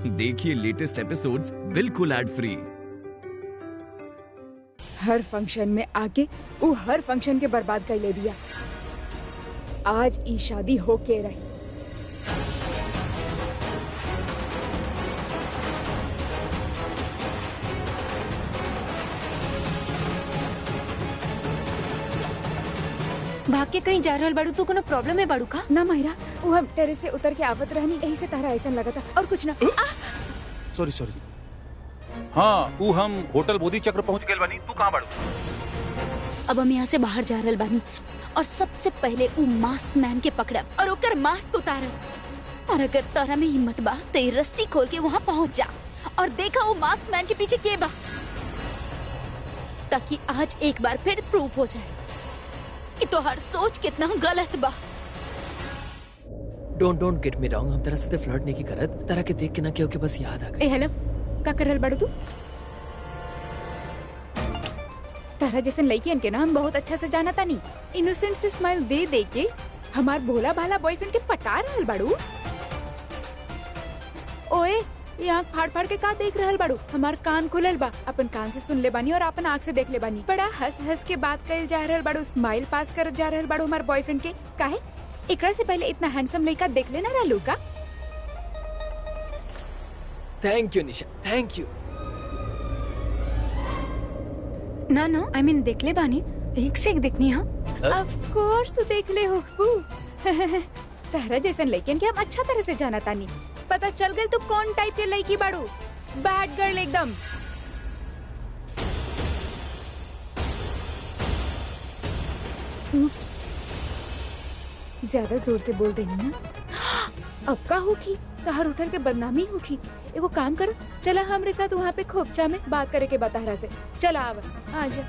देखिए latest episodes बिल्कुल ad free. हर function में आके वो हर फंक्शन के बर्बाद कर ले दिया। आज ई शादी हो के रही। भाग के कहीं जा रहल बाड़ू? तू कोनो प्रॉब्लम है बाड़ू का? ना माहिरा, वो हम टेरेस से उतर के आवत रहनी, यही से तारा ऐसा लगा था और कुछ ना। Sorry sorry. हाँ, वो हम होटल बोधि चक्र पहुंच गए बानी। तू कहाँ बाड़ू? अब हम यहाँ से बाहर जा रहल बानी और सबसे पहले वो मास्क मैन के पकड़ब और ओकर मास्क उतारब। और अगर तारा में हिम्मत बा तो ये रस्सी खोल के वहाँ पहुँच जा और देखा वो मास्क मैन के पीछे के बा, ताकि आज एक बार फिर प्रूफ हो जाए कि तोहार सोच कितना गलत बा। डोंट गेट मी रॉन्ग, हम तेरा साथे फ्लर्ट नहीं की करत। तारा के देख के ना के बस याद आ गई। ए हेलो, का कर रहल बाड़ू तू? तारा जैसे लड़कियन के ना हम बहुत अच्छा से जाना तानी। इनोसेंट से स्माइल दे दे के हमार भोला भाला बॉयफ्रेंड के पटा रहल बाड़ू। ओए, यहाँ फाड़ फाड़ के का देख रहल बाड़ू? हमार कान खुलल बा, अपन कान से सुन ले बानी और अपन आँख से देख ले बानी। बड़ा हंस हंस के बात कर जा रहल बाड़ू, स्माइल पास कर जा रहल बाड़ू हमार बॉयफ्रेंड के। काहे? एकरा से पहले इतना हैंडसम लड़का देख लेना रहलू का? Thank you Nisha, thank you. ना ना, आई मीन देख ले बानी, एक से एक देखनी। हाँ ऑफ कोर्स तू देख ले हो। तारा जैसन लड़कियन के हम अच्छा तरह से जाना तानी। पता चल गई तू कौन टाइप के लड़की बाड़ू। बैड गर्ल एकदम। उप्स, ज्यादा जोर से बोल देनी ना। अब का होगी? तहार उठल के बदनामी होगी। एगो काम करो, चला हमरे साथ वहाँ पे खोपचा में बात करे के बताहरा से। चला आवा, आजा।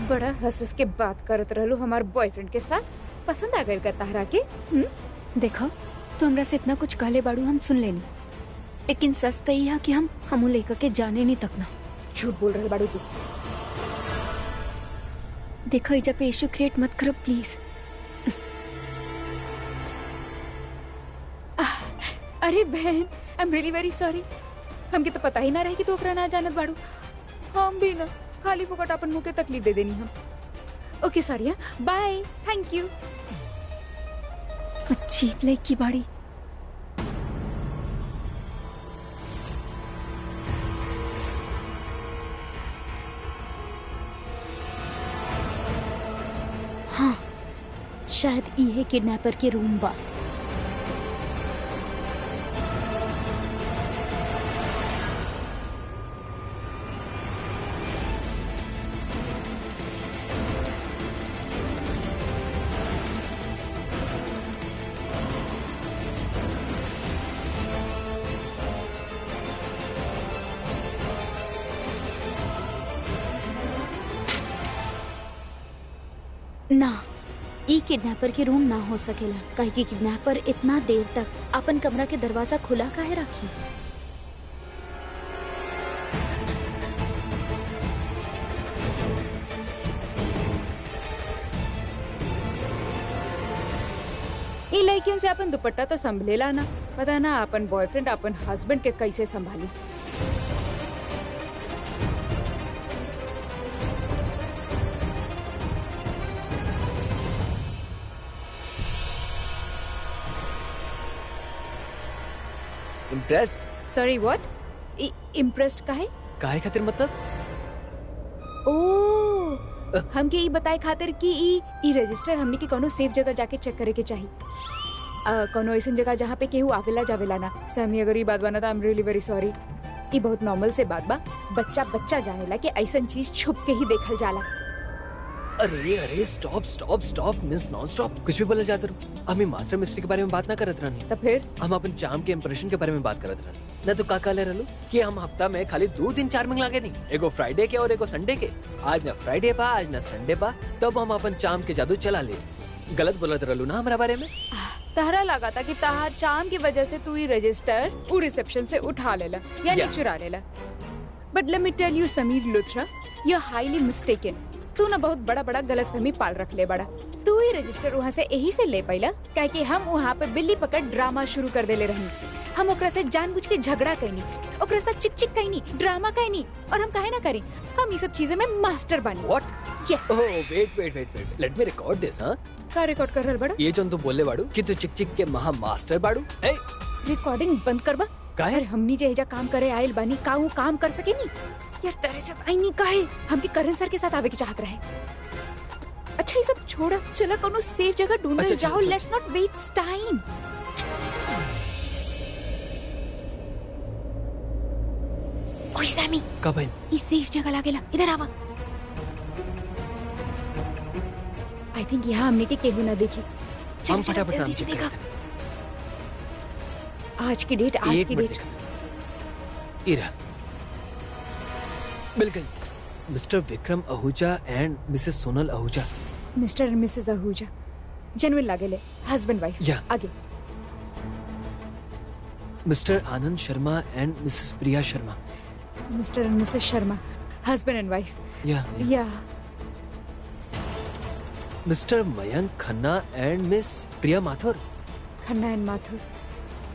बड़ा हंस के बात करत रहलू हमार बॉयफ्रेंड के साथ। पसंद आ गई का ताहरा के? देखो, तू हमरा से इतना कुछ कहले बाड़ू, हम सुन लेनी, लेकिन सच तो यह कि हम लड़का के जाने नहीं तक ना। झूठ बोल रहे बाड़ू तू। देखो, इजा पे इशू क्रिएट मत करो प्लीज। अरे बहन, I am really very sorry. हमके तो पता ही ना रहे कि तू ओकरा ना जानत बाड़ू। हम भी ना खाली फोकट अपन मुंह के तकलीफ दे देनी हम। ओके सॉरी, बाय, थैंक यू। अजीब लड़की बाड़ी। हाँ, शायद ये किडनैपर के रूम बा। ना, ई किडनैपर के रूम ना हो सकेला, काहे कि किडनैपर इतना देर तक अपन कमरा के दरवाजा खुला काहे रखी? ई लड़कियन से अपन दुपट्टा तो संभलेला ना। पता ना अपन बॉयफ्रेंड अपन हस्बैंड के कैसे संभाली। इम्प्रेस्ड? Sorry what? इम्प्रेस्ड काहे? काहे खातिर मतलब? ओ, हमके ई बताए खातिर कि ई रजिस्टर हमने के कोनो सेफ जगह जाके चेक करे के चाहिए। कोनो ऐसन जगह जहाँ पे केहू आवेला जावेला ना। समी, अगर ई बात बना तो I am really very sorry. ई बहुत नॉर्मल से बात बा। बच्चा जानेला कि ऐसन चीज छुप के ही देखल जाला। अरे स्टॉप मिस नॉन स्टॉप कुछ भी बोलना चाहते रहो। हम मास्टर मिस्ट्री के बारे में बात ना करत रहनी। तो फिर हम अपन चाम के इंप्रेशन के बारे में बात करत रहनी ना। तो का ले रहलू कि हम हफ्ता में खाली 2 दिन 4 मिंग लागे नहीं, एगो फ्राइडे के और एगो संडे के। आज ना फ्राइडे बा, आज ना संडे बा, तब हम अपन चाम के जादू चला ले। गलत बोलत रहलू ना हमारा बारे में। तहरा लगा था कि तहार चाम की वजह से तू ये रजिस्टर वो रिसेप्शन से उठा लेला यानी चुरा लेला। बट let me tell you Sameer Luthra, you are highly mistaken. तू ना बहुत बड़ा बड़ा गलतफहमी पाल रख ले बड़ा। तू ही रजिस्टर वहाँ से यही से ले पैला काहे कि हम वहाँ पे बिल्ली पकड़ ड्रामा शुरू कर देले रहनी। हम ओकरा से जानबूझ के झगड़ा कैनी, ओकरा से चिक चिक कैनी, ड्रामा कैनी, और हम काहे ना करी। हम ये सब चीजें में मास्टर बनी। What? Yes. Oh wait let me record this. हाँ, का रिकॉर्ड कर रहल बड़ा? ये जो तू बोले बाड़ू कि तू चिक चिक के महा मास्टर बाड़ू। ए रिकॉर्डिंग बंद करबा। काहे? अरे हमनी जे एजा काम करे आयल बानी का वो काम कर सके नी यार। तेरे से आई नहीं काहे हमके करण सर के साथ आवे की चाहत रहे। अच्छा ये सब छोड़ा, चला कोनो सेफ जगह ढूंढने अच्छा, जाओ। चलो। Let's not waste time. ओए सैमी, का बहन? ये सेफ जगह लागेला, इधर आवा। आई थिंक यहाँ हमने के केहू ना देखी। चल, हम चल, फटाफट जल्दी नाम से चेक देखा। करते आज की डेट, आज एक की मिनट डेट। देखते। इरा मिल गई। Mister Vikram Ahuja and Mrs Sonal Ahuja. Mister and Mrs Ahuja genuine लागेले, हस्बैंड वाइफ। या। आगे। Mister Anand Sharma and Mrs Priya Sharma. Mister and Mrs Sharma, husband and wife. या या। Mister Mayank Khanna and miss Priya Mathur. Khanna and Mathur,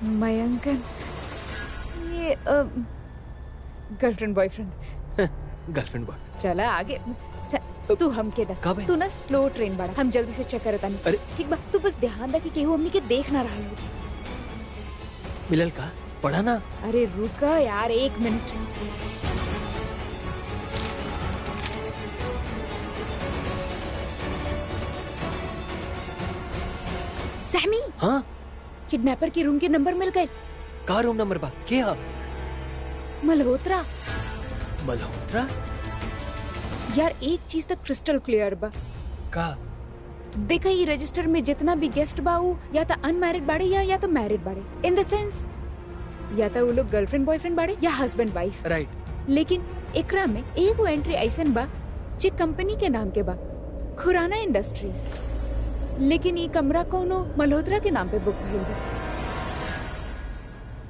Mayank and- ये गर्लफ्रेंड बॉयफ्रेंड। Girlfriend boy. चला आगे। तू हमके दा। का बहन? तू ना स्लो ट्रेन बड़ा, हम जल्दी से चेक करता नहीं। अरे ठीक बा, तू बस ध्यान दा कि केहू हमनी के देख ना रहा होगी। मिलल का पढ़ा ना। अरे रुका यार, एक मिनट। सैमी, हाँ, किडनैपर के रूम के नंबर मिल गए। का रूम नंबर बा के हा? मल्होत्रा। मल्होत्रा यार एक चीज तक क्रिस्टल क्लियर बा। का? देखा ये रजिस्टर में जितना भी गेस्ट बा उ या तो अनमैरिड बाड़े या तो मैरिड बाड़े। इन द सेंस या तो वो लोग गर्लफ्रेंड बॉयफ्रेंड बाड़े या हस्बैंड वाइफ। राइट। लेकिन एकरा में एगो एंट्री ऐसन बा जे कंपनी के नाम के बा, खुराना इंडस्ट्रीज। लेकिन ये कमरा कोनो मल्होत्रा के नाम पे बुक भइल बा।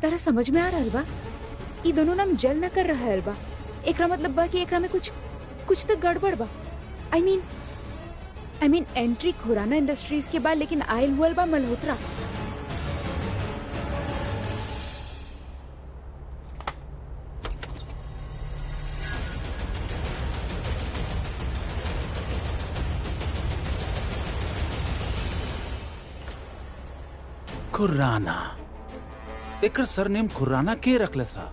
तारा समझ में आ रहल बा? ये दोनों नाम जल न कर रहल बा। एकरा मतलब बा कि एकरा में कुछ तो गड़बड़ बा। I mean entry Khurana industries के बाद, लेकिन आयल हुआ बा मल्होत्रा। खुराना। एकर सरनेम खुराना के रखले सा?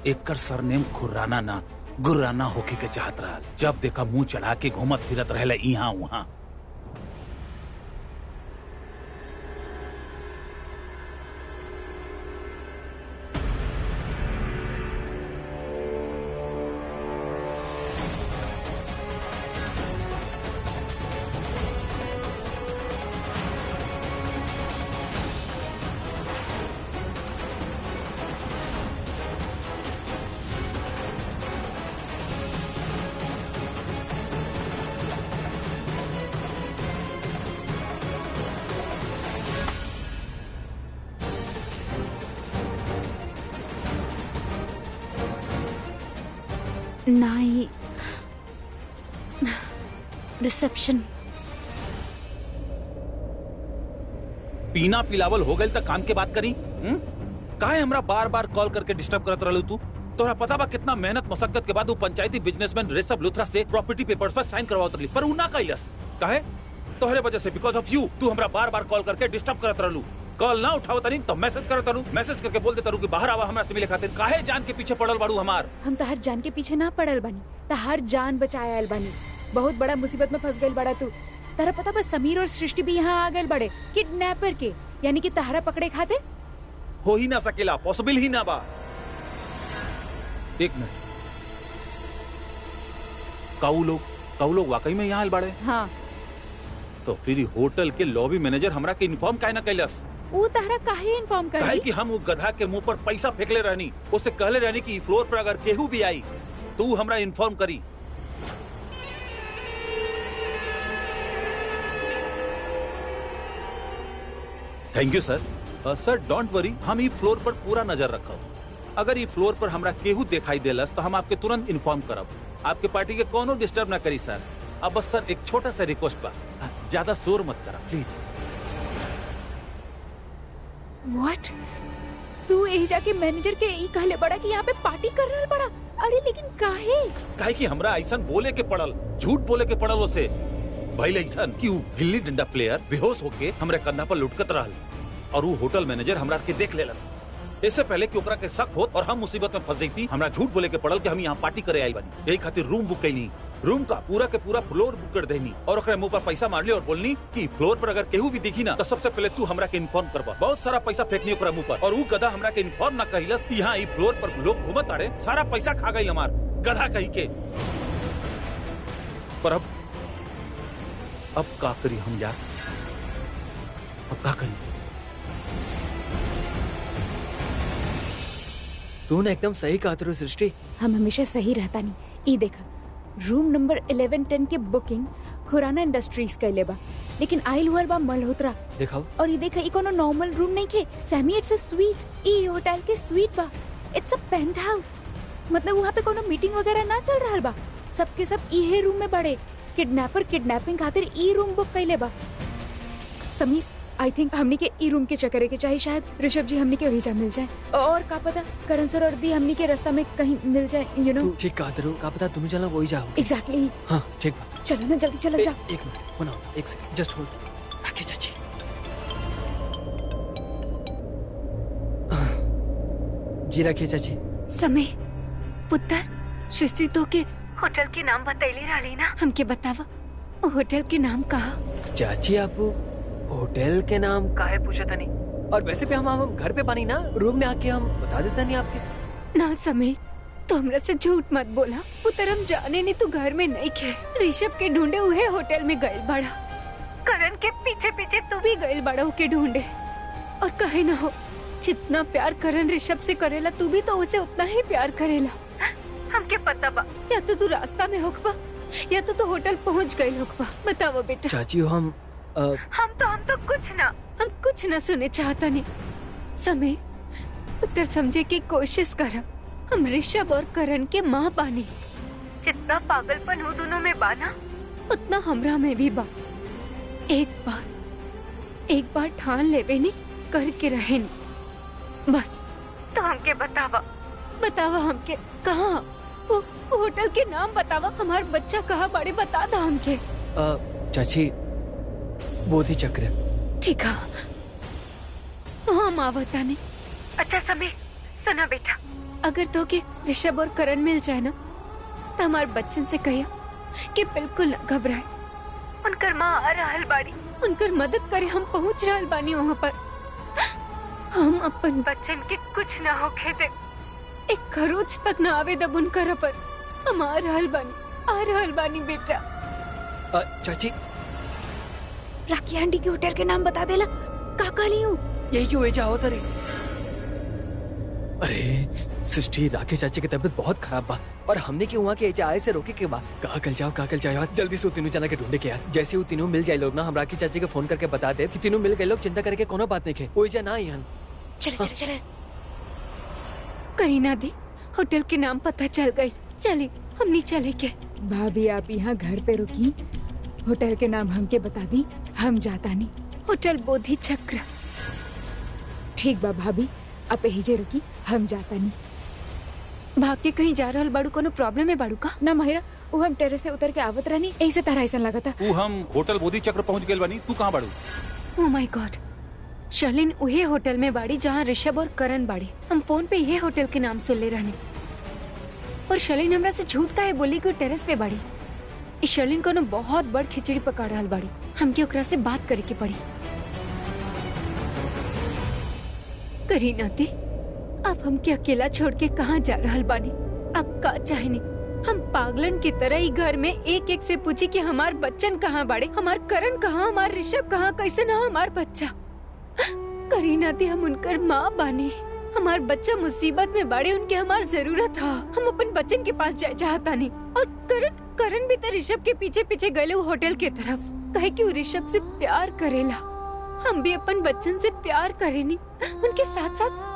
एकर सरनेम खुराना ना गुर्राना होके के चाहत रहल। जब देखा मुंह चढ़ा के घूमत फिरत रहले यहाँ वहाँ। ना ही रिसेप्शन। पीना पिलावल हो गई तक काम के बात करी। काहे हमरा बार बार कॉल करके डिस्टर्ब करत रहलू तू? तोरा पता बा कितना मेहनत मशक्कत के बाद वो पंचायती बिजनेसमैन ऋषभ लुथरा से प्रॉपर्टी पेपर्स पर साइन करवावत रही, पर उ ना कइलस। काहे? तोहरे वजह से, बिकॉज ऑफ यू। तू हमरा बार बार कॉल करके डिस्टर्ब करत रहलू। कॉल ना उठावत नहीं तो मैसेज करत रहलू, मैसेज करके बोल देता रहू कि बाहर आवा हमरा से मिले खातिर। काहे जान के पीछे पड़ल बाड़ू हमार? हम तहार जान के पीछे ना पड़ल बानी, तहार जान बचाए आयल बानी। बहुत बड़ा मुसीबत में फंस गइल बड़ा तू। तारा पता बा समीर और सृष्टि भी यहाँ आ गइल बड़े किडनैपर के, यानी कि तहरा पकड़े खातिर। हो ही ना सकेला, पॉसिबल ही ना बा। एक मिनट, काऊ लोग वाकई में यहाँ आयल बाड़े? हाँ। तो फिर होटल के लॉबी मैनेजर हमरा के इन्फॉर्म काहे ना कैलस? वो तहरा काहे इन्फॉर्म काहे करी? कि हम वो गधा के मुंह पर पैसा फेंकले रहनी, उससे कहले रहनी कि फ्लोर पर अगर केहू भी आई तो वो हमरा इन्फॉर्म करी। Thank you sir. Sir don't worry, हम ई फ्लोर पर पूरा नजर रखब। अगर ई फ्लोर पर हमरा केहू दिखाई देलस तो हम आपके तुरंत इन्फॉर्म करब। आपके पार्टी के कोनो डिस्टर्ब ना करी सर। अब बस सर एक छोटा सा रिक्वेस्ट बा, ज्यादा शोर मत करा प्लीज। व्हाट? तू यही जाके मैनेजर के ई कहले बड़ा कि यहाँ पे पार्टी कर रहल बड़ा? अरे लेकिन काहे? काहे कि हमरा ऐसन बोले के पड़ल, झूठ बोले के पड़ल उसे। भाई ऐसन कि ऊ गिल्ली डंडा प्लेयर बेहोश होके हमरे कंधा पर लुटकत रहल और वो होटल मैनेजर हमरा के देख लेलस। इससे पहले कि ओकरा के शक होत और हम मुसीबत में फंस जैती, हमरा झूठ बोले के पड़ल कि हम यहाँ पार्टी करे आई बानी। यही खातिर रूम बुक कैनी, रूम का पूरा के पूरा फ्लोर बुक कर देनी और ओकरे मुंह पर पैसा मारली और बोलनी कि फ्लोर पर अगर केहू भी दिखी ना तो सबसे पहले तू हमरा के इन्फॉर्म करबा। बहुत सारा पैसा फेंकनी ओकरा मुंह पर और वो गधा हमरा के इन्फॉर्म ना कहिलस कि यहाँ ई फ्लोर पर लोग घूमत आड़े, सारा पैसा खा गई हमार गधा कही के। पर अब का करी हम यार, अब का करी? तूने एकदम सही कहा तेरे सृष्टि। हम हमेशा सही रहता नहीं। ई देखा, रूम नंबर 1110 के बुकिंग खुराना इंडस्ट्रीज कैले बा, लेकिन आइल हुआ बा मल्होत्रा। दिखाओ। और ये देखा, ई कोनो नॉर्मल रूम नहीं के सैमी, इट्स अ स्वीट। ई होटल के स्वीट बा, इट्स अ पेंट हाउस। मतलब वहाँ पे कोनो मीटिंग वगैरह ना चल रहा बा, सबके सब इहे रूम में बड़े। किडनैपर किडनैपिंग खातिर ई रूम बुक कैले बा। समीर, आई थिंक हमनी के ई रूम के चक्कर के चाहिए, शायद ऋषभ जी हमनी के वही जा मिल जाए। और का पता करण सर और दी हमनी के रास्ता में कहीं मिल जाए, यू नो। तू ठीक कहा तेरे, का पता तुम चला वही जाओ। एग्जैक्टली। हाँ ठीक बा। चलो ना जल्दी चलो जा। एक मिनट फोन आओ, एक सेकंड जस्ट होल्ड। आके चाची। जी रखिए चाची। समीर पुत्र, सृष्टि तो के होटल के नाम बतैली रही ना, हमके बतावा होटल के नाम कहा? चाची आप होटल के नाम काहे पूछा था नहीं? और वैसे भी हम घर पे पानी ना, रूम में आके हम बता देता नहीं आपके। ना समीर, तो हमरा से झूठ मत बोला। पुत्र हम जाने नहीं तू घर में नहीं खे, ऋषभ के ढूंढे हुए होटल में गए बड़ा, करण के पीछे पीछे तू भी गए बड़ा के ढूंढे। और कहे ना हो, जितना प्यार करण ऋषभ से करेला तू भी तो उसे उतना ही प्यार करेला। हमके पता बा, या तो तू रास्ता में होकबा या तो तू होटल पहुंच गई होकबा। बताओ बेटा। चाची हम तो कुछ ना सुने चाहता नहीं। समीर पुत्र समझे की कोशिश कर, हम ऋषभ और करण के माँ बानी। जितना पागलपन हो दोनों में बाना, उतना हमरा में भी बा। एक बार ठान लेवे नहीं, करके रहे नहीं बस। तो हमके बतावा हमके कहाँ, वो होटल के नाम बतावा, हमार बच्चा कहाँ बड़े बता दा हमके। चाची बोधि चक्र। ठीक है, हाँ माँ बता नहीं। अच्छा समीर सुना बेटा, अगर तो के ऋषभ और करण मिल जाए ना तो हमारे बच्चन से कहिया कि बिल्कुल न घबराए। उनकर माँ आ रहल बाड़ी, उनकर मदद करे, हम पहुँच रहल बानी वहाँ पर। हम अपन बच्चन के कुछ न होके दे, एक खरोच तक न आवे दब उनकर पर। हम आ रहल बानी बेटा। चाची राखी आंटी के होटल के नाम बता देला, का कहली हूँ? यही क्यों एजा होता रे? अरे सृष्टि, राकेश चाची की तबीयत बहुत खराब बा और हमने के वहाँ के एजा आए से रोके के बा। कहा कल जाओ यार, जल्दी से तीनों जना के ढूंढे के यार। जैसे वो तीनों मिल जाए लोग ना, हम राखी चाची को फोन करके बता दे कि तीनों मिल गए लोग, चिंता करके कोनो बात नहीं खे, वो एजा ना यहाँ। चले करीना दी, होटल के नाम पता चल गई, चली हमनी चले के। भाभी आप यहाँ घर पे रुकी, होटल के नाम हमके बता दी, हम जाता नहीं। होटल बोधि चक्र। ठीक बा भाभी, आप यही रुकी, हम जाता नहीं। भाग के कहीं जा रहल बाड़ू, कोनो प्रॉब्लम है बाड़ू का? ना माहिरा, वो हम टेरेस से उतर के आवत रहनी, ऐसे तरह ऐसा लगा था। वो हम होटल बोधि चक्र पहुंच गए बानी, तू कहाँ बाड़ू? ओह माय गॉड, शर्लिन उहे होटल में बाड़ी जहाँ ऋषभ और करण बाड़ी। हम फोन पे ये होटल के नाम सुन ले रहने, और शर्लिन हमरा से झूठ काहे बोली कि टेरेस पे बाड़ी। इस शर्लिन को बहुत बड़ खिचड़ी पका रहल बाड़ी, हमके ओकरा से बात करे के पड़ी। करीना दी, अब हमके अकेला छोड़ के कहाँ जा रहल बानी? अब का चाहनी? हम पागलन की तरह ही घर में एक एक से पूछी कि हमार बच्चन कहाँ बाड़े, हमार करण कहाँ, हमार ऋषभ कहाँ, कैसे ना हमार बच्चा। करीना दी, हम उनकर माँ बानी, हमार बच्चा मुसीबत में बाड़े, उनके हमार जरूरत था। हम अपन बच्चन के पास जाए चाहता नहीं। और करण भी तो ऋषभ के पीछे पीछे गए होटल के तरफ, कहे कि वो ऋषभ से प्यार करेला। हम भी अपन बच्चन से प्यार करेनी, उनके साथ साथ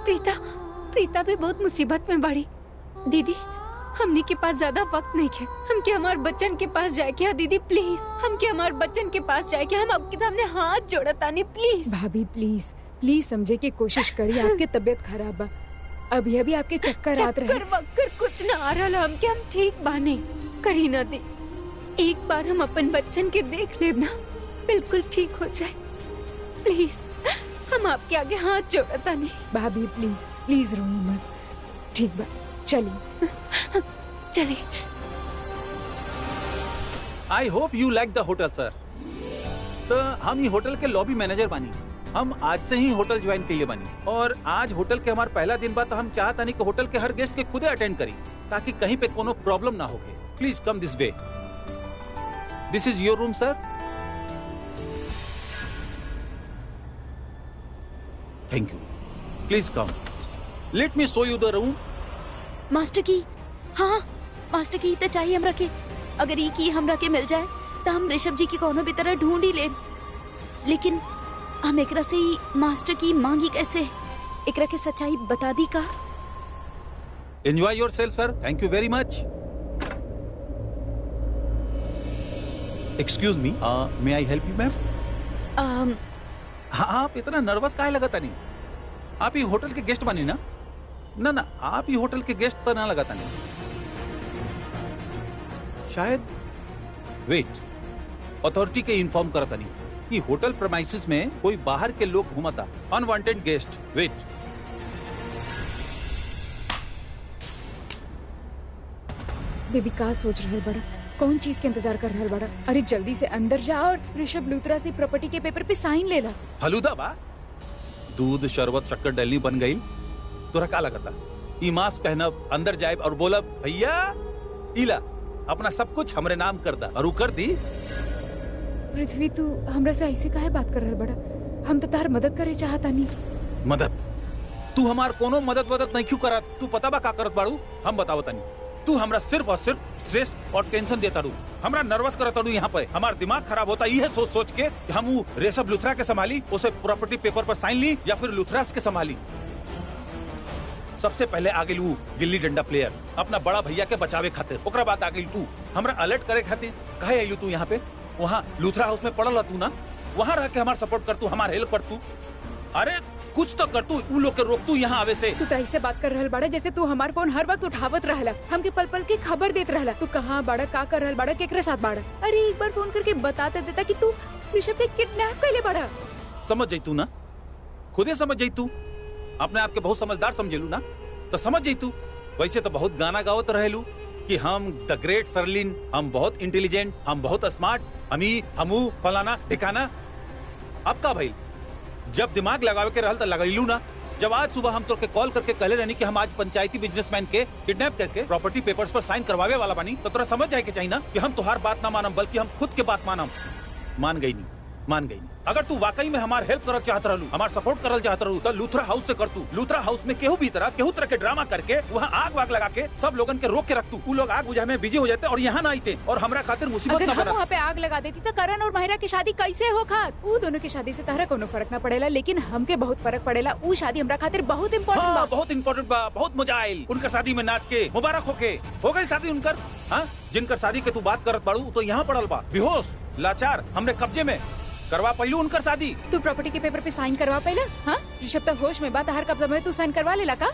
प्रीता भी बहुत मुसीबत में बाड़ी। दीदी हमने के पास ज्यादा वक्त नहीं है। हमके हमारे बच्चन के पास जाए क्या दीदी प्लीज, हमके हमारे बच्चन के पास जाए क्या, हम आपके सामने हाथ जोड़ा तानी प्लीज। भाभी प्लीज प्लीज समझे की कोशिश करिए, आपके तबीयत खराब बा, अभी अभी आपके चक्कर आत रहे। चक्कर वक्कर कुछ ना आ रहा हमके, हम ठीक बाने। करीना दी एक बार हम अपन बच्चन के देख ले ना, बिल्कुल ठीक हो जाए प्लीज। हम आपके आगे हाथ जोड़ता नहीं। भाभी प्लीज प्लीज रोई मत, ठीक बा चलिए। चलिए। I hope you like the hotel sir. तो हम ये होटल के लॉबी मैनेजर बानी, हम आज से ही होटल ज्वाइन के लिए बानी और आज होटल के हमारा पहला दिन बाद हम चाहता नहीं कि होटल के हर गेस्ट के खुदे अटेंड करी ताकि कहीं पे कोनो प्रॉब्लम ना होके। Please come this way, this is your room sir. Thank you, please come, let me show you the room. Master की, हाँ मास्टर की तो चाहिए हमरा के। अगर ये की हमरा के मिल जाए तो हम ऋषभ जी की कोनो भी तरह ढूंढ ही ले, लेकिन हम एकरा से ही मास्टर की मांगी कैसे, एकरा के सच्चाई बता दी का। Enjoy yourself sir, thank you very much. Excuse me, may I help you ma'am? हाँ, आप इतना नर्वस काहे लगता नहीं? आप ये होटल के गेस्ट बनी ना? ना ना, आप ये होटल के गेस्ट तो ना लगाता नहीं शायद। वेट, अथॉरिटी के इन्फॉर्म करता नहीं कि होटल प्रेमाइसिस में कोई बाहर के लोग घुमाता, अनवांटेड गेस्ट। वेट, बेबी का सोच रहा है बड़ा, कौन चीज के इंतजार कर रहा है बड़ा? अरे जल्दी से अंदर जा और ऋषभ लूथरा से प्रॉपर्टी के पेपर पे साइन ले ला। फलूदा बा, दूध शरबत शक्कर डली बन गई। तोरा का लगता ई मास्क पहनब, अंदर जाए और बोलब भैया इला अपना सब कुछ हमरे नाम कर दा, और उ कर दी। पृथ्वी तू हमरा से ऐसे काहे बात कर रहा है बड़ा? हम तो तार मदद करे चाहता नहीं। मदद? तू हमार कोनो मदद वदद नहीं क्यों करा? तू पता बा का करत बाड़ू? हम बताओ तनी। तू हमरा सिर्फ और सिर्फ स्ट्रेस और टेंशन देता रू, हमरा नर्वस करता रू। यहाँ पे हमारा दिमाग खराब होता ये सोच सोच के कि हम वो ऋषभ लूथरा के संभाली, उसे प्रॉपर्टी पेपर पर साइन ली या फिर लूथरास के संभाली। सबसे पहले आगे लू गिल्ली डंडा प्लेयर, अपना बड़ा भैया के बचावे खातिर, ओकरा बाद आगे तू हमरा अलर्ट करे खातिर। काहे आइलू तू यहाँ पे? वहाँ लूथरा हाउस में पड़ल तू ना, वहाँ रह के हमारा सपोर्ट कर तू, हमारा हेल्प कर तू। अरे कुछ तो कर तू, उ लोग के रोक तू यहाँ आवे से। तू तो ऐसे बात कर रहल बाड़ा जैसे तू हमार फोन हर वक्त उठावत रहला, हमके पल पल की खबर देत रहला। तू कहाँ बाड़ा, का कर रहल बाड़ा, केकरे साथ बाड़ा? अरे एक बार फोन करके बता देता कि तू ऋषभ के किडनैप कैले बाड़ा। समझ जाई तू ना, खुदे समझ जाई तू। अपने आप के बहुत समझदार समझेलू ना, तो समझ जाई तू। वैसे तो बहुत गाना गावत रहेलू कि हम द ग्रेट सरलिन, हम बहुत इंटेलिजेंट, हम बहुत स्मार्ट, हमू फलाना ठिकाना। अब का भाई, जब दिमाग लगावे के रहल तो लगैलू ना। जब आज सुबह हम तोके कॉल करके कहले रहनी कि हम आज पंचायती बिजनेसमैन के किडनैप करके प्रॉपर्टी पेपर्स पर साइन करवावे वाला बानी, तो तोरा समझ जाए के चाहिए ना कि हम तुहार बात ना मानम, बल्कि हम खुद के बात मानम। मान गई नहीं, मान गई नहीं। अगर तू वाकई में हमार हेल्प करल चाहत रहलू, हमार सपोर्ट करल चाहत रहलू, तो लूथरा हाउस से कर तू। लूथरा हाउस में केहू तरह के ड्रामा करके वहाँ आग वाग लगा के सब लोगन के रोक के रख तू। वो लोग आग बुझाने में बिजी हो जाते और यहाँ ना आते और हमरा खातिर मुसीबत अगर ना हम बना। वहाँ पे आग लगा देती तो करण और माहिरा की शादी कैसे हो खात? वो दोनों की शादी से तारा कोनो फर्क ना पड़ेला, लेकिन हमके बहुत फर्क पड़ेला। वो शादी हमरा खातिर बहुत इम्पोर्टेंट बा। हाँ, बहुत इम्पोर्टेंट बा, बहुत मजा आयल उनकर शादी में नाच के। मुबारक होके हो गई शादी उनकर। हाँ, जिनकर शादी के तू बात करत बाड़ू तो यहाँ पड़ल बा, बेहोश लाचार, हमने कब्जे में करवा पहलू उनकर शादी। तू प्रॉपर्टी के पेपर पे साइन करवा पहला? हाँ, ऋषभ तक होश में बात, हर कब्जा में तू साइन करवा लेला का?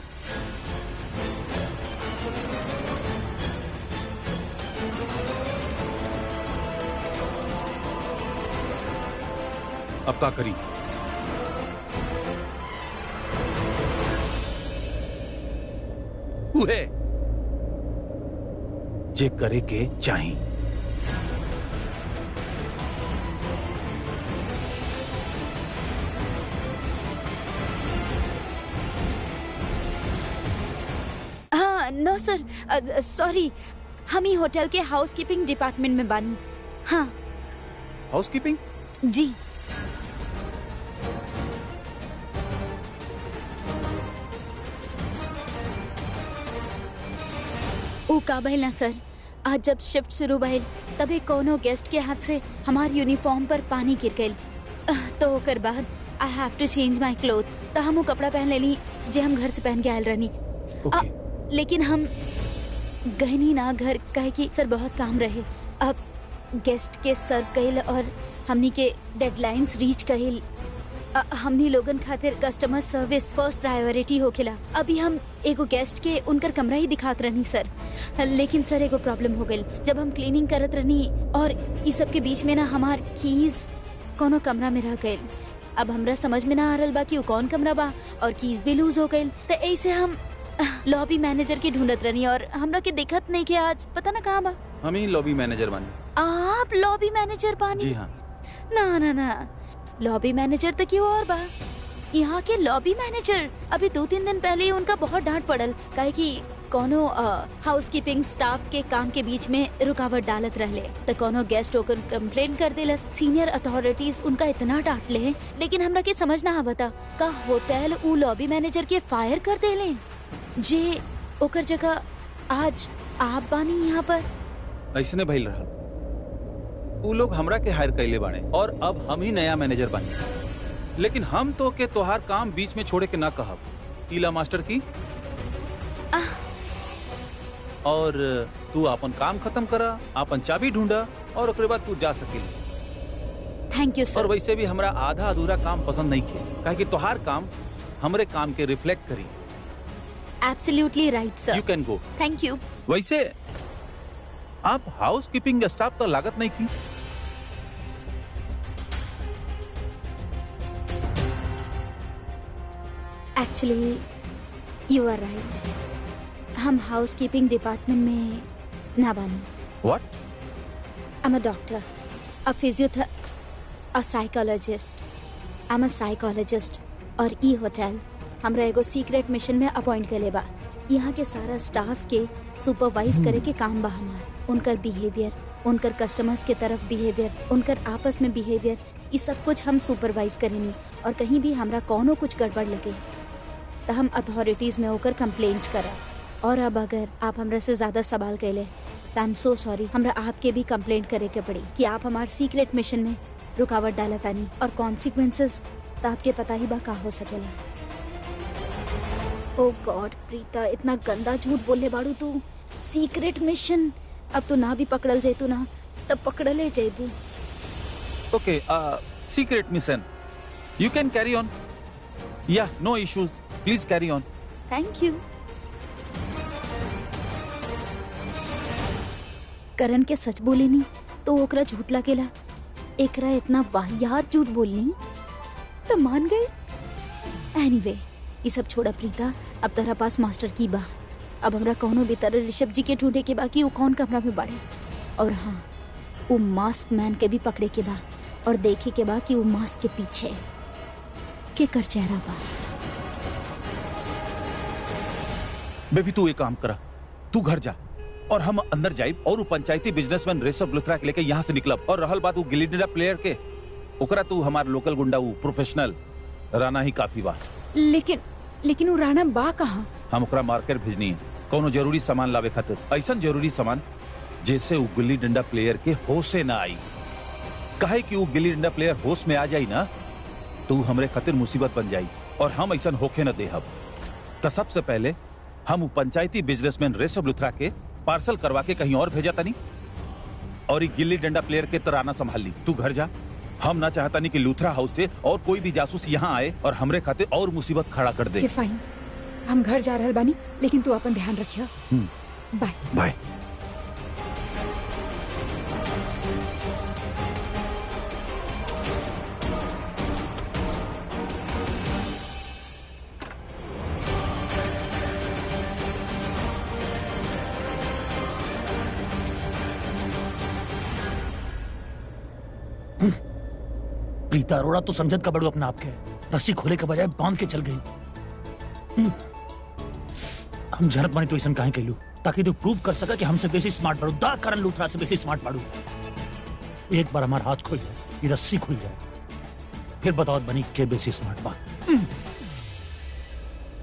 अब का करी? उहे जे करे के चाही। नो सर, सॉरी, हम ही होटल के हाउसकीपिंग डिपार्टमेंट में बानी। हाँ। हाउसकीपिंग? जी। ओ का भइल ना सर, आज जब शिफ्ट शुरू भइल तभी कोनो गेस्ट के हाथ से हमार यूनिफॉर्म पर पानी गिर गइल, तो ओकर बाद I have to change my clothes. तो हम वो कपड़ा पहन लेली जे हम घर से पहन के आयल रहनी। लेकिन हम गहनी ना घर काहे कि सर बहुत काम रहे। अब गेस्ट के सर्व कइल और हमनी के डेडलाइंस रीच कइल। हमनी लोगन खातिर कस्टमर सर्विस फर्स्ट प्रायोरिटी होखेला। अभी हम एगो गेस्ट के उनकर कमरा ही दिखात रहनी सर, लेकिन सर एगो प्रॉब्लम हो गइल। जब हम क्लीनिंग करत रहनी और इस सब के बीच में ना हमार कीज कोनो कमरा में रह गइल। अब हमरा समझ में ना आ रहल बा कि वो कौन कमरा बा और कीज भी लूज हो गइल। तो ऐसे हम लॉबी मैनेजर के ढूंढत रहनी और हमरा के दिखत नहीं कि आज पता ना कहाँ बा। हम ही लॉबी मैनेजर बानी। आप लॉबी मैनेजर बानी? जी हाँ। ना ना ना, लॉबी मैनेजर तो क्यों और बा। यहाँ के लॉबी मैनेजर अभी 2-3 दिन पहले ही उनका बहुत डांट पड़ल काहे कि कोनो हाउसकीपिंग स्टाफ के काम के बीच में रुकावट डालत रहले। तो कोनो गेस्ट होकर कंप्लेंट कर देलस। सीनियर अथॉरिटीज उनका इतना डांट ले, लेकिन हमरा के समझ ना आवता का होटल उ लॉबी मैनेजर के फायर कर देले जे ओकर जगह आज आप बानी यहाँ पर। ऐसने भइल रहल। उ लोग हमरा के हायर कैले बाड़े और अब हम ही नया मैनेजर बानी। लेकिन हम तो के तोहार काम बीच में छोड़े के ना कहब। टीला मास्टर की और तू अपन काम खत्म करा, अपन चाबी ढूंढा और ओकरे बाद तू जा सकेली। थैंक यू और सर। वैसे भी हमरा आधा अधूरा काम पसंद नहीं किया काहे कि तोहार काम हमरे काम के रिफ्लेक्ट करी। Absolutely right sir. You can go. Thank you. वैसे आप हाउस कीपिंग स्टाफ तो लागत नहीं की। एक्चुअली यू आर राइट, हम हाउस कीपिंग डिपार्टमेंट में ना बानी। What? I am a doctor, a physiotherapist, a psychologist. I am a psychologist और ई होटल हमरा एगो सीक्रेट मिशन में अपॉइंट कइले बा। यहाँ के सारा स्टाफ के सुपरवाइज करे के काम बा हमार। उनकर बिहेवियर, उनकर कस्टमर्स के तरफ बिहेवियर, उनकर आपस में बिहेवियर, ये सब कुछ हम सुपरवाइज करेनी। और कहीं भी हमरा कोनो कुछ गड़बड़ लगे तो हम अथॉरिटीज में होकर कंप्लेंट करब। और अब अगर आप हमरा से ज्यादा सवाल कैले तो आई एम सो सॉरी। हमरा आपके भी कंप्लेंट करे के पड़ी कि आप हमारे सीक्रेट मिशन में रुकावट डालतानी और कॉन्सिक्वेंसेस तो आपके पता ही बा का हो सकेला। ओ गॉड प्रीता, इतना गंदा झूठ बोलने बाड़ू तू। सीक्रेट मिशन, अब तो ना भी पकड़ल जेतू ना तब पकड़ले जेबू। Okay, secret mission. You can carry on. Yeah no issues, please carry on. Thank you. Karan के सच बोली नहीं तो ओकरा झूठ लगेला। एकरा इतना वाहियात झूठ बोलनी तो मान गए। एनीवे, ये सब छोड़ा प्रीता, अब तेरा पास मास्टर की बा। अब हमरा कोनो भी तरह ऋषभ जी के ढूंढे के बा कि वो कौन कमरा में बाड़े। और हाँ, वो मास्क मैन के भी पकड़े के बा और देखे के बा कि वो मास्क के पीछे के कर चेहरा बा। बेबी तू एक काम करा, तू घर जा और हम अंदर जाइब और वो पंचायती बिजनेसमैन ऋषभ लुथरा के लेके यहाँ से निकलब। और रहल बात वो गिल्ली डंडा प्लेयर के, ओकरा तू हमार लोकल गुंडा वो प्रोफेशनल राना ही काफी बा। लेकिन वो राणा बा कहाँ? हम ओकरा मार्केट भेजनी है कोनो जरूरी सामान लावे खातिर। ऐसा जरूरी सामान जैसे वो गिल्ली डंडा प्लेयर के होश ना आई। काहे कि वो गिल्ली डंडा प्लेयर होश में आ जाई ना तो हमरे खातिर मुसीबत बन जाई और हम ऐसा होके न देहब। तो सबसे पहले हम वो पंचायती बिजनेसमैन ऋषभ लुथरा के पार्सल करवा के कहीं और भेजा तनी और ये गिल्ली डंडा प्लेयर के तराना संभाल ली। तू घर जा। हम ना चाहता नहीं कि लुथरा हाउस से और कोई भी जासूस यहाँ आए और हमरे खातिर और मुसीबत खड़ा कर दे। फाइन, हम घर जा रहल बानी, लेकिन तू अपन ध्यान रखियो। By by. प्रीता अरोड़ा तो समझत का बड़ू अपना आपके रस्सी खोले के बजाय बांध के चल गई। हम जरत मानी तो ऐसा काहे कहलू ताकि तू प्रूव कर सका कि हमसे बेसी स्मार्ट बाड़ू। दा करण लूथरा से बेसी स्मार्ट बाड़ू। एक बार हमारा हाथ खुल जाए, ये रस्सी खुल जाए, फिर बताओ बनी के बेसी स्मार्ट बा।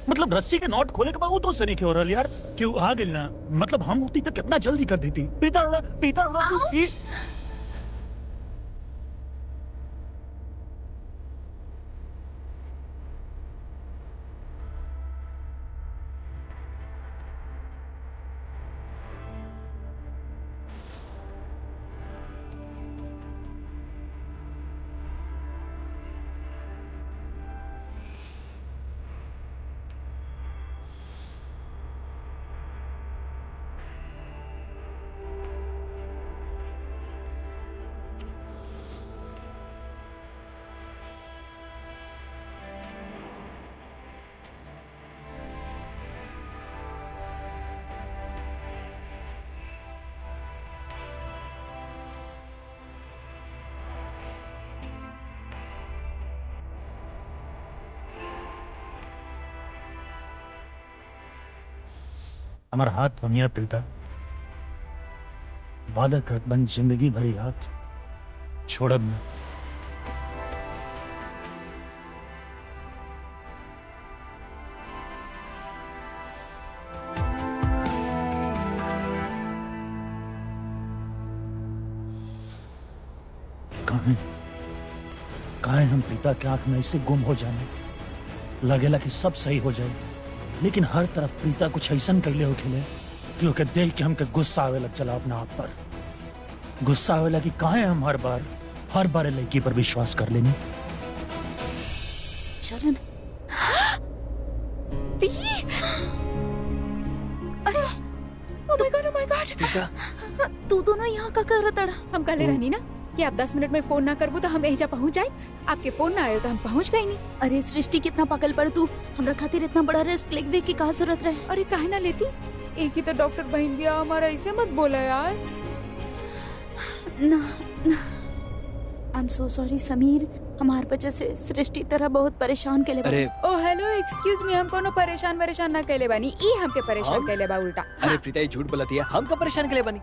मतलब रस्सी के नॉट खोले के बाद वो तो सनी क्यों हो रहा यार? क्यों आ गई ना? मतलब हम होती तो कितना जल्दी कर देती। प्रीता अरोड़ा तू हमारा हाथ थमिया प्रीता, वादा कर बन जिंदगी भरी हाथ छोड़ब न। काहे हम प्रीता के आंख में ऐसे गुम हो जाने लगेला कि सब सही हो जाए, लेकिन हर तरफ प्रीता कुछ ऐसा कैले हो खेले कि ओके देख के हमके गुस्सा आवे लग चला अपना आप पर। गुस्सा आवेला कि काहे हम हर बार लड़की पर विश्वास कर लेनी। शरण, दी, अरे oh my God, प्रीता, तू दोनों यहाँ का कर रहा? हम काले रहनी ना कि आप 10 मिनट में फोन ना करबो तो हम एजा पहुँच जाए। आपके फोन ना आए तो हम पहुँच गए नहीं। अरे सृष्टि, कितना पागल पड़ तू। हमरा खातिर इतना बड़ा रिस्क लेवे की का जरूरत रहे? अरे काहे ना लेती, एक ही तो डॉक्टर बहन भी हमारा, ऐसे मत बोला यार। ना, I am so sorry Sameer, हमार वजह से सृष्टि तरह बहुत परेशान के लिए। अरे ओ हेलो, एक्सक्यूज मी, हम कोनो परेशान ना कैले बानी, ई हमके परेशान हम? कैले बा उल्टा। अरे प्रीता, ये झूठ बोलती है, हम कब परेशान के लिए बनी?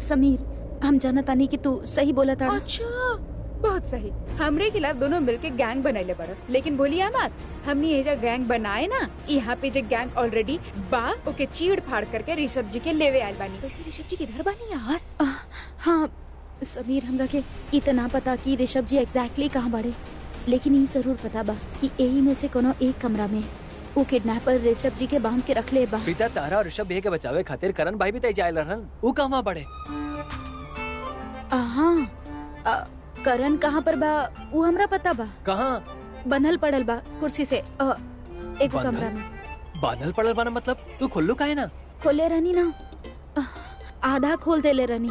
समीर, हम जानत आनी कि तू सही बोला था। अच्छा, बहुत सही। हमरे खिलाफ दोनों मिलके गैंग बनैले बड़, लेकिन बोलिए मत, हमने ये जो गैंग बनाए ना, यहाँ पे जो गैंग ऑलरेडी बा ओके चीड़ फाड़ करके ऋषभ जी के लेवे आयल बानी। वैसे ऋषभ जी किधर बानी यार? हाँ समीर, हमरा के इतना पता कि ऋषभ जी एग्जैक्टली कहाँ बाड़े, लेकिन ये जरूर पता बा कि यही में से कोनो एक कमरा में वो किडनैपर ऋषभ जी के बांध के रख ले बा। प्रीता, तारा और ऋषभ भैया के बचावे खातिर करण भाई भी तय जाए रहन, वो कहाँ बड़े? हाँ, करण कहाँ पर बा वो हमरा पता बा। कहाँ? बंधल पड़ल बा कुर्सी से एक बंधल? कमरा में। बादल पड़ल बाना मतलब तू खुल्लू काहे ना? खोले रहनी ना, आधा खोल देले रहनी,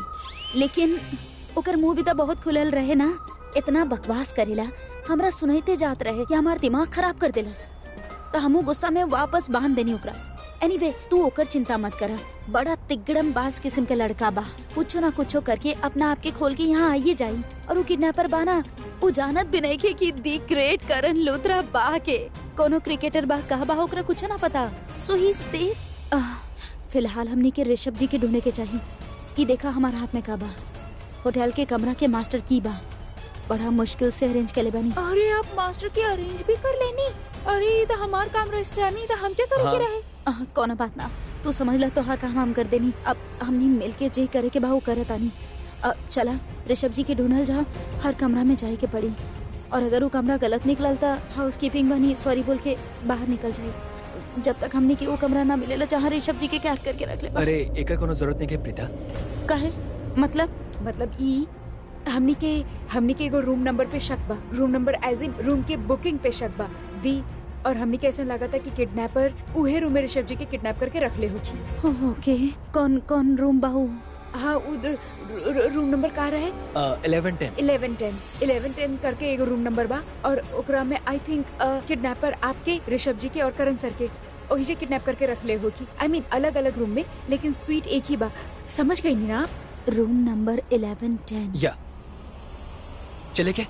लेकिन ओकर मुंह भी तो बहुत खुलल रहे ना। इतना बकवास करेला, हमरा सुनते जात रहे कि हमार दिमाग खराब कर देलस, तो हमू गुस्सा में वापस बांध देनी ओकरा। एनीवे, तू ओकर चिंता मत करा, बड़ा तिगड़म बाज किस्म के लड़का बा, कुछो ना कुछो करके अपना आप के खोल के यहाँ आइए जाई। और वो किडनैपर बाना, वो जानत भी नहीं के कि दी ग्रेट करण लूथरा बा के कोनो क्रिकेटर बा कहा बा, ओकरा कुछ ना पता। सो ही सेफ। फिलहाल हमने के ऋषभ जी के ढूंढने के चाहिए। कि देखा हमारे हाथ में का बा, होटल के कमरा के मास्टर की बा, बड़ा मुश्किल से अरेंज के ले बनी। अरे आप मास्टर की अरेंज भी कर लेनी? अरे ये तो हमार काम रहे, तो हम क्या करे के रहे? कौन बात ना, तू समझ ला, तो हाँ काम हम कर देनी। अब हमने मिल के जे करे के बा वो करत आनी। चला ऋषभ जी के ढूंढल जा, हर कमरा में जाए के पड़ी, और अगर वो कमरा गलत निकलल तो हाउस कीपिंग बनी सॉरी बोल के बाहर निकल जाए, जब तक हमने की वो कमरा ना मिलेला जहाँ ऋषभ जी के कैद करके रख ले। अरे एकर कोनो जरूरत नहीं है प्रीता। काहे? मतलब ई हमनी के एगो रूम नंबर पे शक बा, room number as in room के बुकिंग पे शक बा दी, और हमनी के ऐसा लगा था कि किडनैपर उहे रूम में ऋषभ जी के किडनैप करके रख ले होगी। ओके, कौन रूम बाहू? हाँ, रूम नंबर का रहे? 1110 करके एगो रूम नंबर बा, और ओकरा में आई थिंक किडनैपर आपके, ऋषभ जी के और करण सर के ओही जे किडनैप करके रख ले होगी। आई मीन अलग अलग रूम में, लेकिन स्वीट एक ही बा। समझ गई नी ना? Room number 1110। या चले के?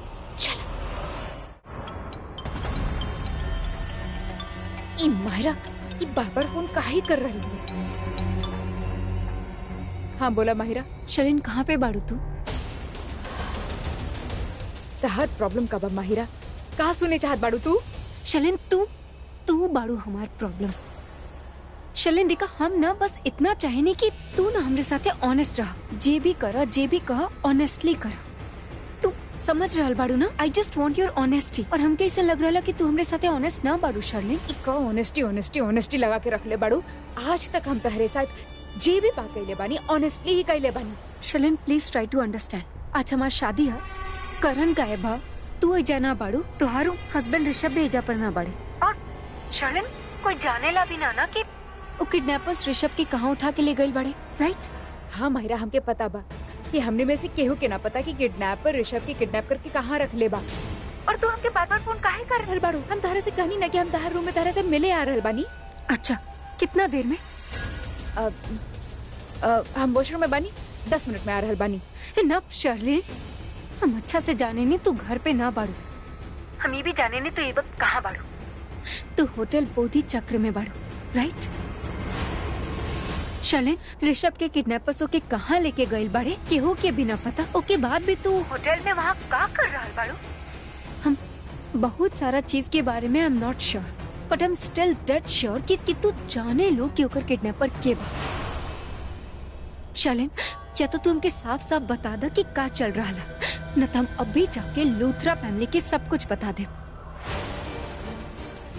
ई मायरा, ई बार फोन काहे कर रही है? हाँ बोला माहिरा। शरीन कहाँ पे बाड़ू तू? हर प्रॉब्लम का बा माहिरा, कहाँ सुने चाहत बाड़ू तू? शलिन, तू बाड़ू हमार प्रॉब्लम। शलिन देखा, हम ना बस इतना चाहेनी कि तू ना हमरे साथे ऑनेस्ट रह, जे भी कह ऑनेस्टली कर। तू समझ रहल बाड़ू ना? I just want your honesty, और हमके ऐसा लग रहा कि तू हमरे साथे ऑनेस्ट ना बाड़ू। शर्लिन, इका ऑनेस्टी लगा के रख ले बाड़ू। आज तक हम तहरे साथ जे भी बात कैले बानी ऑनेस्टली ही कैले बानी। Shalin please try to understand. आज हमार शादी है, करण गायब है, तू एजा ना बाड़ू, तुहारू हस्बैंड ऋषभ भी एजा पर ना बाड़े, और शर्लिन कोई जाने ला भी ना कि वो किडनैपर्स ऋषभ के कहाँ उठा के ले गए बड़े, राइट? हाँ माहिरा, हमके पता बा कि हमने में से केहू के ना पता कि किडनैपर ऋषभ के किडनैप करके कहाँ रख ले बा। और तू हमके बार-बार फोन काहे कर रहल बाड़ू? हम तारा से कहनी ना कि हम तारा रूम में तारा से मिले आ रहल बानी। अच्छा, कितना देर में? हम वॉशरूम में बानी, 10 मिनट में आ रहल बानी। नफ शर्लिन, हम अच्छा से जाने नहीं तू घर पे ना बाड़ू, हम ये भी जाने नहीं तू ये वक्त कहाँ बाड़ू। तू होटल बोधि चक्र में बाड़ू, राइट? शर्लिन, ऋषभ के किडनैपर्स ओके कहाँ लेके गए बाड़े केहू के बिना पता, ओके बाद भी तू होटल में वहाँ का कर रहा बाड़ू? हम बहुत सारा चीज के बारे में I am not sure, but I am still dead sure कि तू जाने लो कि ओकर किडनैपर के बा। शर्लिन, या तो तू हमके साफ साफ बता दा कि का चल रहा ला, न तो हम अभी जाके लूथरा फैमिली के सब कुछ बता दे।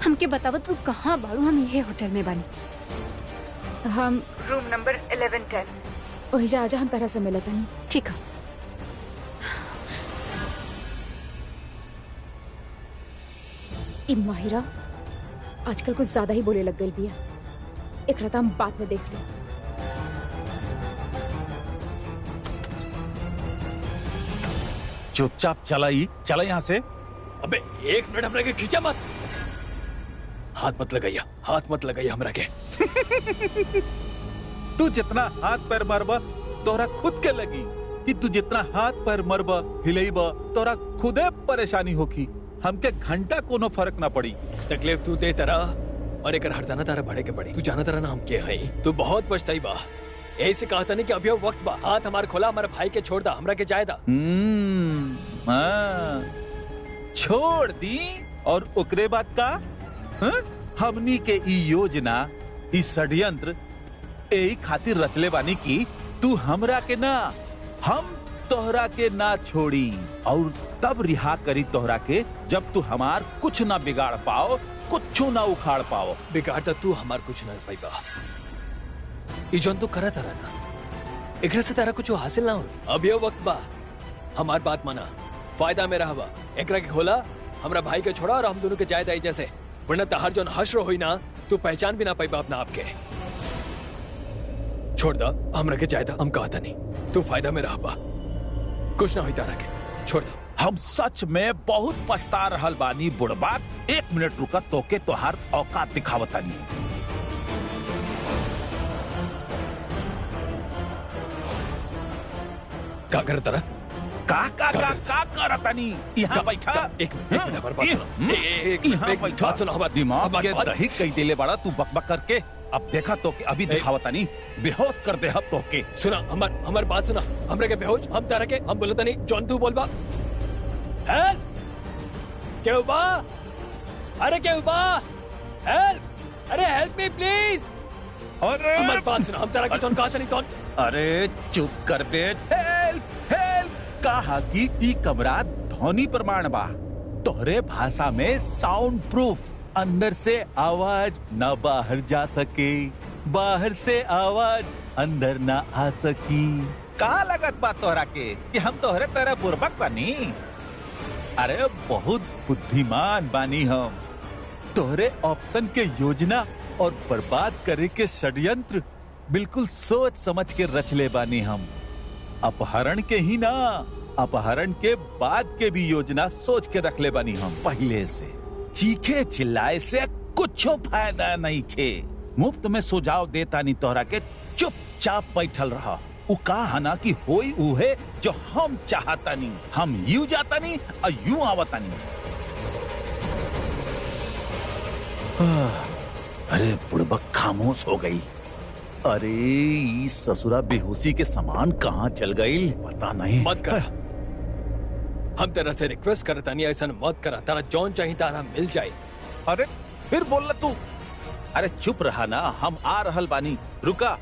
हमके बतावा तू कहाँ बाड़ू, हम ये होटल में बानी। हम रूम नंबर 1110। वही जा आजा, हम तरह से मिलत नहीं। ठीक है। ई माहिरा आजकल कुछ ज्यादा ही बोले लग गई बिया। एक रात हम बाद में देख लो। चुपचाप चला यहाँ से। अबे एक मिनट हमरा के खींचा मत, हाथ मत लगाइया, हाथ मत लगाइया हमरा के। तू जितना हाथ पैर मरबा तोरा खुद के लगी कि तू जितना हाथ पैर मरबा हिलेबा तोरा खुदे परेशानी होगी। हमके घंटा कोनो फर्क ना पड़ी। तकलीफ तू दे तरा और एक हर जाना तारा बढ़े के पड़ी। तू जाना तारा ना हम के है, तू बहुत पछताई बा। यही से कहता नहीं कि अभी वक्त बा, हाथ हमार खोला, हमारे भाई के छोड़ दा, हमरा के जायदा। छोड़ दी और ओकरे बाद का? हमनी के ई योजना, ई षड्यंत्र यही खातिर रचले बानी की तू हमरा के ना, हम तोहरा के ना छोड़ी और तब रिहा करी तोहरा के जब तू हमार कुछ ना बिगाड़ पाओ, कुछ ना उखाड़ पाओ। बिगाड़ तू हमार कुछ ना पाई बा। ई जौन तू करा तारा ना, एकरा से तारा कुछ हासिल ना हो। अब ये वक्त बा, हमार बात माना, फायदा में रहबा। एकरा के खोला, हमरा भाई के छोड़ा और हम दोनों के जायदा जैसे, वरना तहार जौन हश्र होई ना, तू पहचान भी ना पाई बा अपना आपके। छोड़ दा हमरा के जायदा, हम कहता नहीं, तू फायदा में रहबा, कुछ ना होई तारा के, छोड़ दा। हम सच में बहुत पछता रहल बानी बुढ़बा। एक मिनट रुका, तोके तोहार औकात दिखावतानी। का कर तारा? का करतानी? यहाँ बैठा। एक मिनट हमारे बात सुनो। एक बात सुनो, हमारे दिमाग के दही कई दिले बड़ा तू बकबक करके। अब देखा तो के अभी दिखावतानी, बेहोश कर दे अब तो के। सुना हमार बात सुना, हमरे के बेहोश, हम तारा के, हम बोलता नहीं, जॉन तू बोलबा। हेल्प, क्यों बा? अरे क्यों बा? हेल्प, अरे हेल्प मी प्लीज। अरे हमार बात सुना, हम तारा के जॉन कहता नहीं तो। अरे चुप कर बे। हेल्प हेल्प कहा कि ई कमरा ध्वनि प्रमाण बा, तोहरे भाषा में साउंड प्रूफ। अंदर से आवाज ना बाहर जा सके, बाहर से आवाज अंदर ना आ सकी। का लगत बा तोहरा के कि हम तोहरे तरह बुर्बक बानी? अरे बहुत बुद्धिमान बानी हम। तोहरे ऑप्शन के योजना और बर्बाद करे के षड्यंत्र बिल्कुल सोच समझ के रचले बानी हम। अपहरण के ही ना, अपहरण के बाद के भी योजना सोच के रख ले बानी हम पहले से। चीखे चिल्लाए से कुछ फायदा नहीं खे। मुफ्त में सुझाव देता नहीं तोहरा के, चुपचाप बैठल रहा। उ कहा ना कि होई उहे जो हम चाहता नहीं। हम यूं जाता नहीं और यूं आवता नहीं। अरे बुड़बक खामोश हो गई। अरे इस ससुरा बेहोशी के सामान कहाँ चल गई पता नहीं। मत कर, हम तेरा से रिक्वेस्ट करता नहीं, ऐसा मत करा। तारा जॉन चाहिए तारा मिल जाए। अरे फिर बोल ला तू। अरे चुप रहा ना, हम आ रहल बानी, रुका।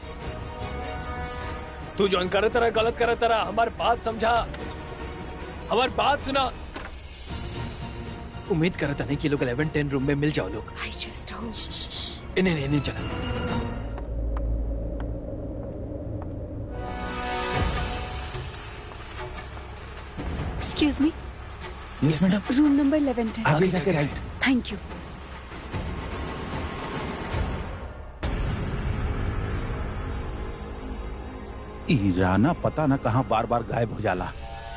तू जॉन करे तरह गलत करे तरह, हमारी बात समझा, हमारी बात सुना। उम्मीद करता नहीं कि लोग 11-10 रूम में मिल जाओ लोग। I just hope. इन्हें चला। Excuse me, yes madam. Room number 1110। आगे जाके राइट। Thank you. ईराना पता ना कहाँ बार बार गायब हो जाला।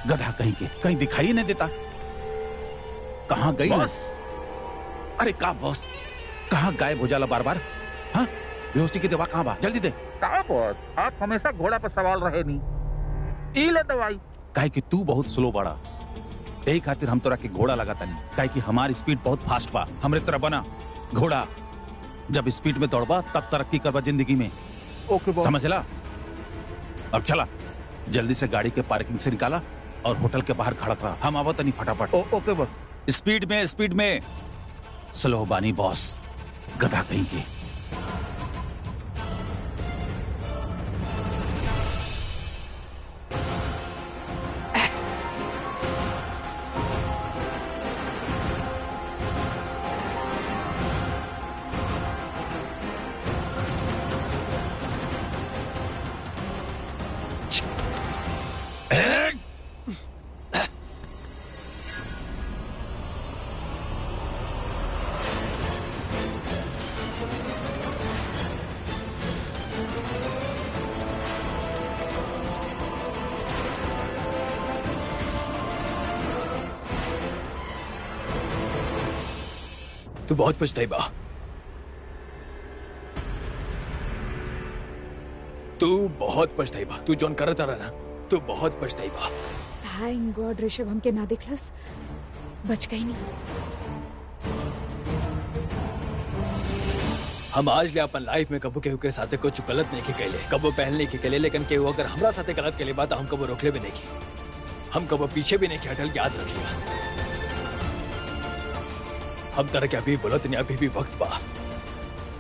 गधा कहीं के, कहीं दिखाई नहीं देता। कहाँ गई? बॉस, अरे का बॉस, कहाँ गायब हो जाला बार बार? हाँ, बेहोशी की दवा कहाँ बा? जल्दी दे। का बॉस, आप हमेशा घोड़ा पर सवाल रहे नहीं। ई ले दवाई। काहे कि तू बहुत स्लो बड़ा, यही खातिर हम तोरा के घोड़ा लगाता नहीं। काहे कि हमारी स्पीड बहुत फास्ट बा। हमरे तरह बना घोड़ा। जब स्पीड में दौड़बा तब तरक्की करबा जिंदगी में। ओके बॉस। समझला? अब चला, जल्दी से गाड़ी के पार्किंग से निकाला और होटल के बाहर खड़ा रहा। हम आवत नहीं फटाफट। ओके बॉस। स्पीड में। स्लो बानी बॉस, गधा कहेंगे। तू बहुत पछताई बा। तू बहुत पछताई बा। तू जोन करत रहा ना, तू बहुत पछताई बा। थैंक गॉड ऋषभ हमके ना देखलस, बच गई नहीं। हम आज ले अपन लाइफ में कबो केहू के साथे कुछ गलत नहीं के कैले, कबो पहल नहीं के कैले, लेकिन केहू अगर हमरा साथे गलत कैले बात हम कबो रोकले भी नहीं की, हम कबो पीछे भी नहीं के हटल। याद रखिएगा, हम तरह के अभी बोलत नहीं, अभी भी वक्त बा।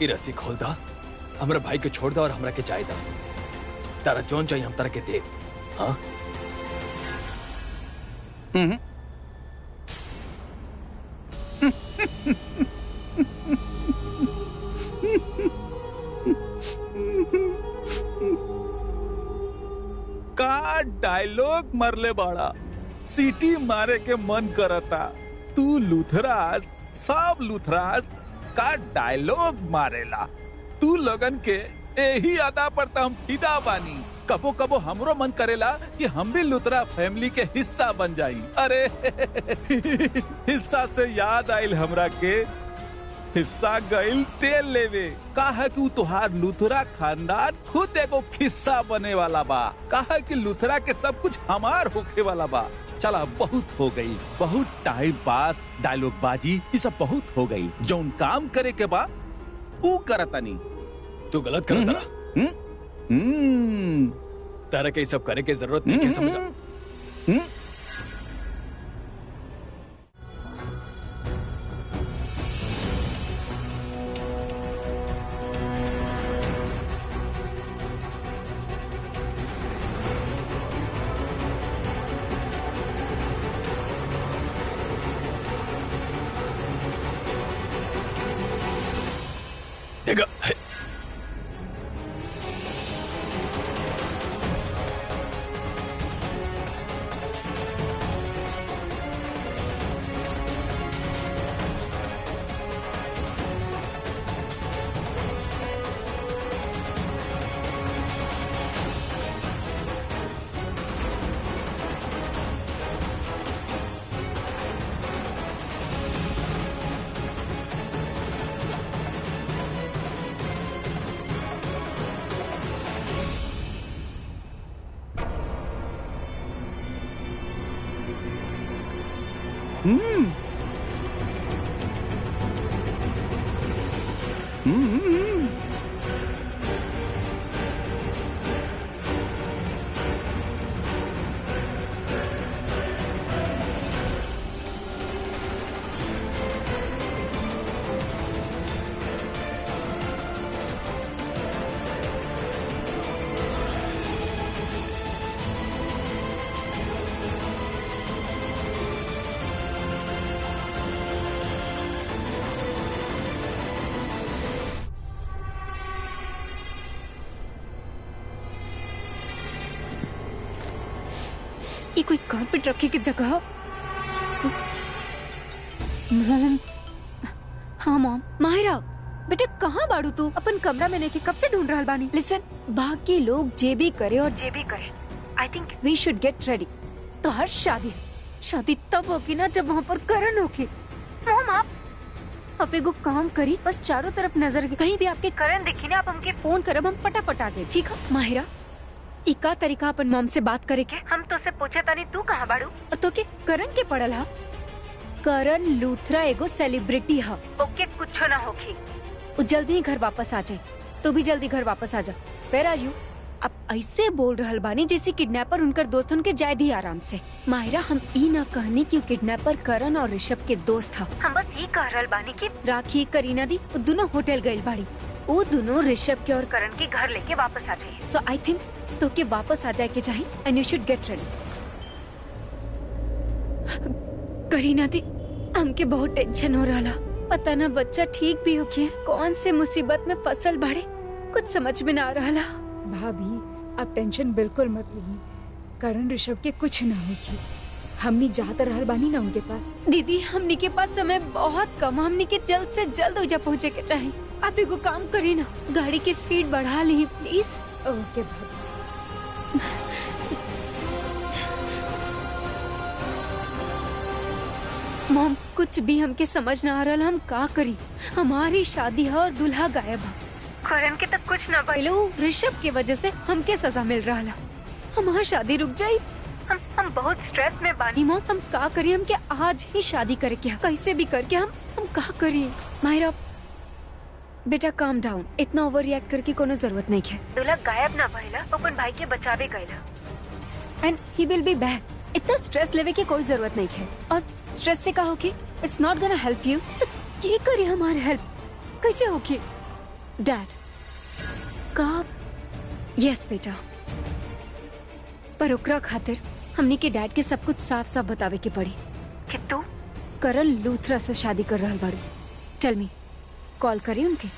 ई रस्सी खोल दा, हमरा भाई को छोड़ दा और हमरा के चाहे दा। तारा जोन चाहिए हम तरह के दे। हाँ का डायलॉग मरले बाड़ा, सीटी मारे के मन करता। तू लूथराज, सब लूथराज का डायलॉग मारेला। तू लोगन के यही अदा पर तो हम फिदा बानी। कबो कबो हमरो मन करेला कि हम भी लूथरा फैमिली के हिस्सा बन जाई। अरे हिस्सा से याद आइल हमरा के, हिस्सा गइल तेल लेवे। कहा कि तुहार लूथरा खानदान खुद एगो खिस्सा बने वाला बा। कहा कि लूथरा के सब कुछ हमार होखे वाला बा। चला, बहुत हो गई, बहुत टाइम पास, डायलॉग बाजी, ये सब बहुत हो गई। जौन काम करे के बा ऊ करतनी। तू गलत कर तारा। तारा के सब करे के जरूरत नहीं, क्या समझा? देखा ये कोई कारपेट रखे की जगह? मॉम, हाँ मॉम। माहिरा बेटा कहाँ बाड़ू तू? अपन कमरा में नहीं कब से ढूंढ रहा बानी। लिसन, बाकी लोग जे भी करे और जे भी करे, I think we should get ready. तो हर शादी तब होगी ना जब वहाँ पर करण होगी। मॉम आप एगो काम करी, बस चारों तरफ नजर, कहीं भी आपके करण दिखी ना, आप हमके फोन करब, हम फटाफट आ जाए। ठीक है माहिरा? इका तरीका अपन मॉम से बात करे के, हम तो से पूछे तानी तू कहाँ बाड़ू और तो के करण के पड़ल हा। करण लूथरा एगो सेलिब्रिटी हा, ओके कुछ ना होगी। वो जल्दी ही घर वापस आ जाए। तू भी जल्दी घर वापस आ जा। Where are you? अब ऐसे बोल रहल बानी जैसे किडनैपर उनकर दोस्तन के जाय दी आराम से। मायरा, हम ई ना कहनी कि किडनैपर करण और ऋषभ के दोस्त था। हम बस ये कह रहल बानी कि राखी, करीना दी वो दोनों होटल गइल बाड़ी। वो दोनों ऋषभ के और करण के घर लेके वापस आ जाइए। सो आई थिंक तो के वापस आ जाए के चाहिए and you should get ready. Kareena दी, हमके बहुत टेंशन हो रहा। पता ना बच्चा ठीक भी हो क्या, कौन से मुसीबत में फसल बाड़े, कुछ समझ में ना आ रहा। भाभी आप टेंशन बिल्कुल मत लीजिए, करण ऋषभ के कुछ ना होगी। हमनी जाते रहल बानी ना उनके पास। दीदी, हमनी के पास समय बहुत कम, हमनी के जल्द से जल्द ओजा पहुँचे के चाहिए। आप एगो काम करी ना, गाड़ी की स्पीड बढ़ा ली प्लीज। ओके भाभी। मॉम, कुछ भी हमके समझ ना आ रहा, हम का करी? हमारी शादी है और दूल्हा गायब है। करण के तक कुछ ना भइलो, ऋषभ के वजह से हमके सजा मिल रहा है। हमारी शादी रुक जाई। हम बहुत स्ट्रेस में बानी मॉम, हम का करी? हमके आज ही शादी करे क्या, कैसे भी करके हम का करी? मायरा बेटा काम डाउन, इतना ओवर रिएक्ट करके कोनो जरूरत नहीं है। दूल्हा गायब ना भइला, अपन भाई के बचावे गइला and he will be back. इतना स्ट्रेस लेवे की कोई जरूरत नहीं है, और स्ट्रेस से का होगी? इट्स नॉट गोना हेल्प यू। तो ये करी हमारे हेल्प कैसे होगी? डैड का यस बेटा, पर ओकरा खातिर हमनी के डैड के सब कुछ साफ साफ बतावे के पड़ी कि तू करण लूथरा से शादी कर रहल बाड़ी। टेल मी, कॉल करी उनके।